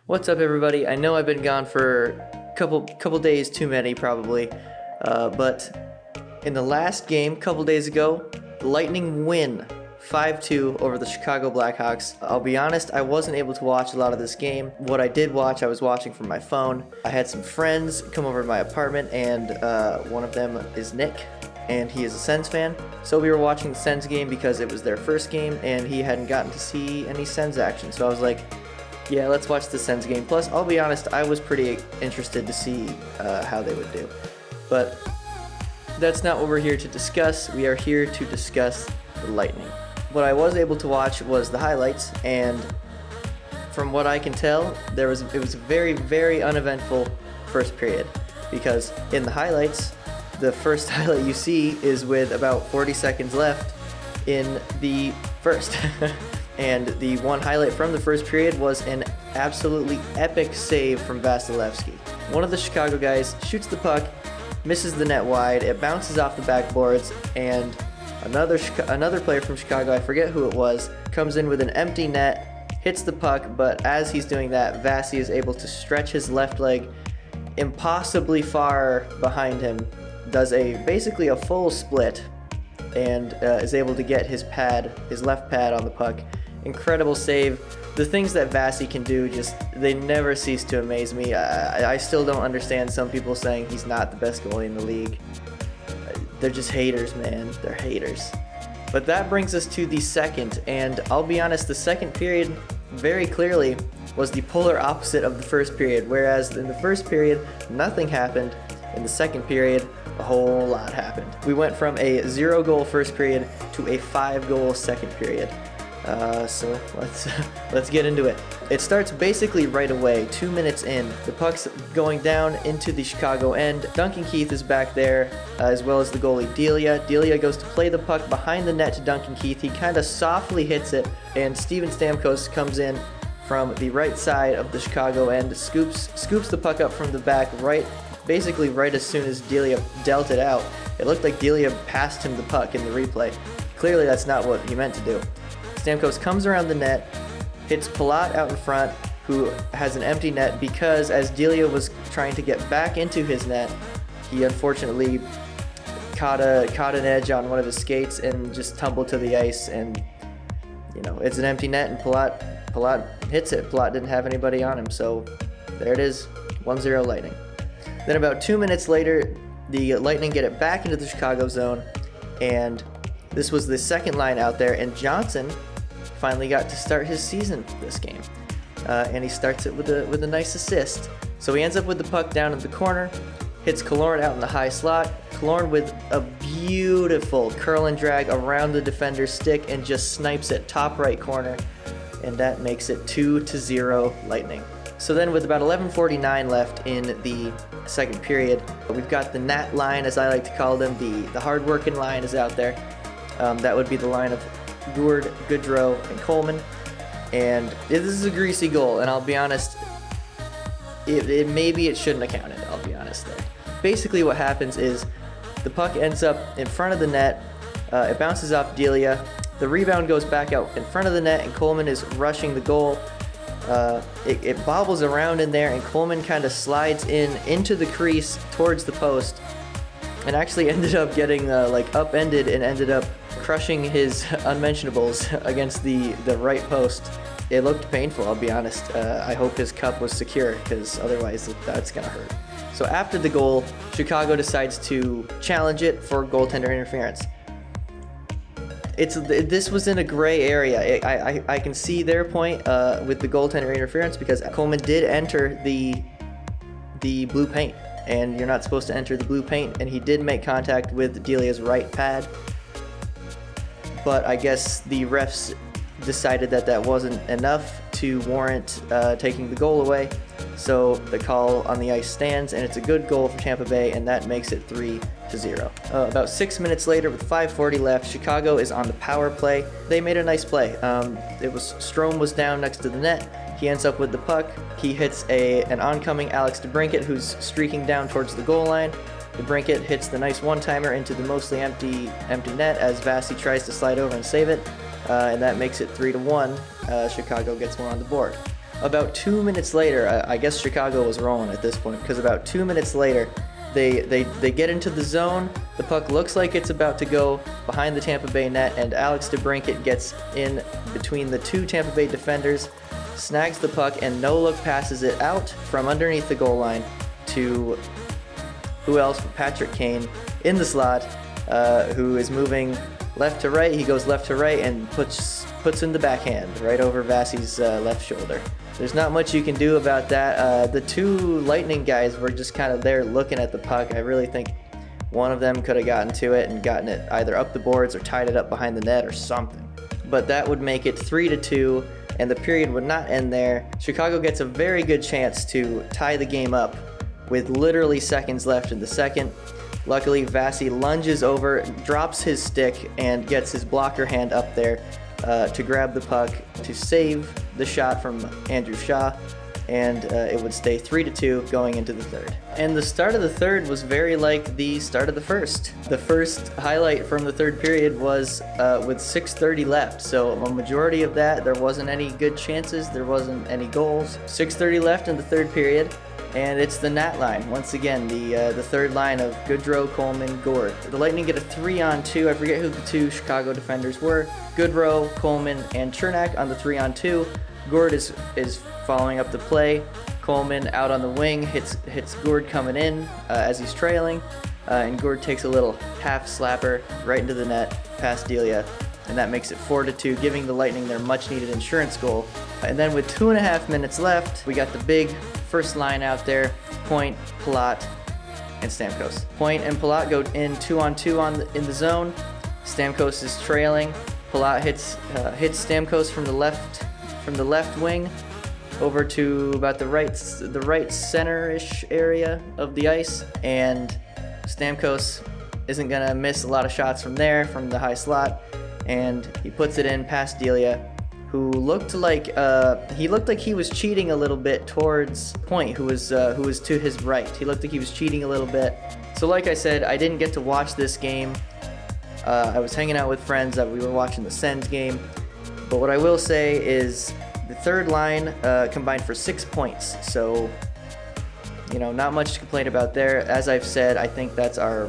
What's up, everybody? I know I've been gone for a couple days, too many probably, but in the last game, couple days ago, the Lightning win 5-2 over the Chicago Blackhawks. I'll be honest, I wasn't able to watch a lot of this game. What I did watch, I was watching from my phone. I had some friends come over to my apartment, and one of them is Nick, and he is a Sens fan. So we were watching the Sens game because it was their first game, and he hadn't gotten to see any Sens action. So I was like, yeah, let's watch the Sens game. Plus, I'll be honest, I was pretty interested to see how they would do. But that's not what we're here to discuss. We are here to discuss the Lightning. What I was able to watch was the highlights, and from what I can tell, it was a very, very uneventful first period. Because in the highlights, the first highlight you see is with about 40 seconds left in the first. And the one highlight from the first period was an absolutely epic save from Vasilevsky. One of the Chicago guys shoots the puck, misses the net wide, it bounces off the backboards, and another player from Chicago, I forget who it was, comes in with an empty net, hits the puck, but as he's doing that, Vasi is able to stretch his left leg impossibly far behind him, does basically a full split, and is able to get his left pad on the puck. Incredible save. The things that Vasi can do, they never cease to amaze me. I still don't understand some people saying he's not the best goalie in the league. They're just haters, man. They're haters. But that brings us to the second, and I'll be honest, the second period very clearly was the polar opposite of the first period. Whereas in the first period, nothing happened. In the second period, a whole lot happened. We went from a 0-goal first period to a 5-goal second period. So let's get into it. It starts basically right away, 2 minutes in. The puck's going down into the Chicago end. Duncan Keith is back there, as well as the goalie Delia. Delia goes to play the puck behind the net to Duncan Keith. He kind of softly hits it, and Steven Stamkos comes in from the right side of the Chicago end, scoops the puck up from the back, basically right as soon as Delia dealt it out. It looked like Delia passed him the puck in the replay. Clearly that's not what he meant to do. Stamkos comes around the net, hits Palat out in front, who has an empty net because as Delia was trying to get back into his net, he unfortunately caught an edge on one of his skates and just tumbled to the ice, and it's an empty net, and Palat hits it. Palat didn't have anybody on him, so there it is, 1-0 Lightning. Then about 2 minutes later, the Lightning get it back into the Chicago zone, and this was the second line out there, and Johnson finally got to start his season this game, and he starts it with a nice assist. So he ends up with the puck down in the corner, hits Killorn out in the high slot. Killorn with a beautiful curl and drag around the defender's stick and just snipes it top right corner, and that makes it 2-0 Lightning. So then with about 11:49 left in the second period, we've got the Nat line, as I like to call them. The hard-working line is out there. That would be the line of Gourde, Goodrow, and Coleman. And this is a greasy goal, and I'll be honest, maybe it shouldn't have counted, I'll be honest there. Basically what happens is the puck ends up in front of the net, it bounces off Delia, the rebound goes back out in front of the net, and Coleman is rushing the goal. It bobbles around in there, and Coleman kind of slides into the crease towards the post, and actually ended up getting upended and ended up crushing his unmentionables against the right post. It looked painful, I'll be honest. I hope his cup was secure, because otherwise that's gonna hurt. So after the goal, Chicago decides to challenge it for goaltender interference. This was in a gray area. I can see their point with the goaltender interference, because Coleman did enter the blue paint, and you're not supposed to enter the blue paint, and he did make contact with Delia's right pad. But I guess the refs decided that wasn't enough to warrant taking the goal away. So the call on the ice stands, and it's a good goal for Tampa Bay, and that makes it 3-0. About 6 minutes later, with 5:40 left, Chicago is on the power play. They made a nice play. Strome was down next to the net. He ends up with the puck. He hits an oncoming Alex DeBrincat, who's streaking down towards the goal line. DeBrincat hits the nice one-timer into the mostly empty net as Vasi tries to slide over and save it, and that makes it 3-1. Chicago gets one on the board. about 2 minutes later, I guess Chicago was rolling at this point, because about 2 minutes later, they get into the zone. The puck looks like it's about to go behind the Tampa Bay net, and Alex DeBrincat gets in between the two Tampa Bay defenders, snags the puck, and no-look passes it out from underneath the goal line to who else? Patrick Kane in the slot, who is moving left to right. He goes left to right and puts in the backhand right over Vasi's left shoulder. There's not much you can do about that. The two Lightning guys were just kind of there looking at the puck. I really think one of them could have gotten to it and gotten it either up the boards or tied it up behind the net or something. But that would make it 3-2, and the period would not end there. Chicago gets a very good chance to tie the game up with literally seconds left in the second. Luckily, Vasi lunges over, drops his stick, and gets his blocker hand up there to grab the puck to save the shot from Andrew Shaw, and it would stay 3-2 going into the third. And the start of the third was very like the start of the first. The first highlight from the third period was with 6:30 left, so a majority of that, there wasn't any good chances, there wasn't any goals. 6:30 left in the third period, and it's the Nat line. Once again, the third line of Goodrow, Coleman, Gourde. The Lightning get a 3-on-2. I forget who the two Chicago defenders were. Goodrow, Coleman, and Chernak on the 3-on-2. Gourde is following up the play. Coleman out on the wing hits Gourde coming in as he's trailing, and Gourde takes a little half slapper right into the net past Delia, and that makes it 4-2, giving the Lightning their much-needed insurance goal. And then with 2.5 minutes left, we got the big first line out there: Point, Palat, and Stamkos. Point and Palat go in 2-on-2 in the zone. Stamkos is trailing. Palat hits Stamkos from the left wing over to about the right center-ish area of the ice, and Stamkos isn't gonna miss a lot of shots from there, from the high slot, and he puts it in past Delia, who looked like he was cheating a little bit towards Point, who was to his right. He looked like he was cheating a little bit. So like I said, I didn't get to watch this game. I was hanging out with friends that we were watching the Sens game. But what I will say is the third line combined for 6 points. So, you know, not much to complain about there. As I've said, I think that's our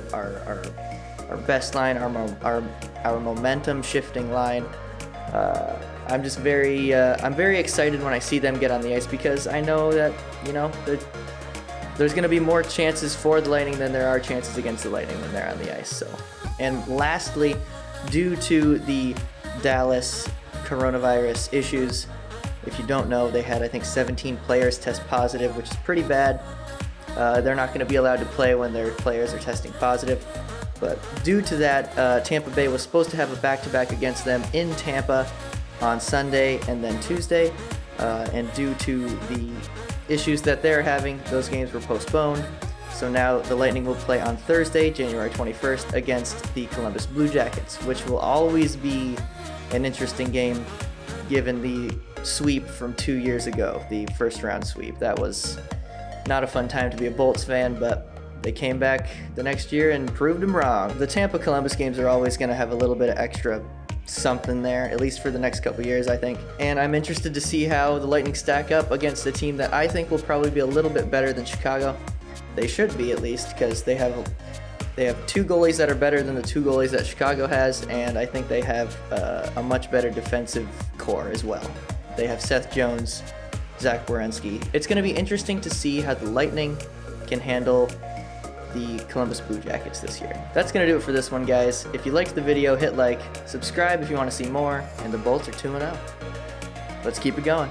best line, our momentum shifting line. I'm just very excited when I see them get on the ice, because I know that, you know, there's going to be more chances for the Lightning than there are chances against the Lightning when they're on the ice. So, and lastly, due to the Dallas coronavirus issues, if you don't know, they had, I think, 17 players test positive, which is pretty bad. They're not going to be allowed to play when their players are testing positive. But due to that, Tampa Bay was supposed to have a back-to-back against them in Tampa on Sunday and then Tuesday. And due to the issues that they're having, those games were postponed. So now the Lightning will play on Thursday, January 21st, against the Columbus Blue Jackets, which will always be an interesting game given the sweep from 2 years ago, the first round sweep. That was not a fun time to be a Bolts fan, but they came back the next year and proved them wrong. The Tampa-Columbus games are always going to have a little bit of extra something there, at least for the next couple years, I think. And I'm interested to see how the Lightning stack up against a team that I think will probably be a little bit better than Chicago. They should be, at least, because they have two goalies that are better than the two goalies that Chicago has, and I think they have a much better defensive core as well. They have Seth Jones, Zach Werenski. It's going to be interesting to see how the Lightning can handle the Columbus Blue Jackets this year. That's going to do it for this one, guys. If you liked the video, hit like, subscribe if you want to see more, and the Bolts are 2-0. Let's keep it going.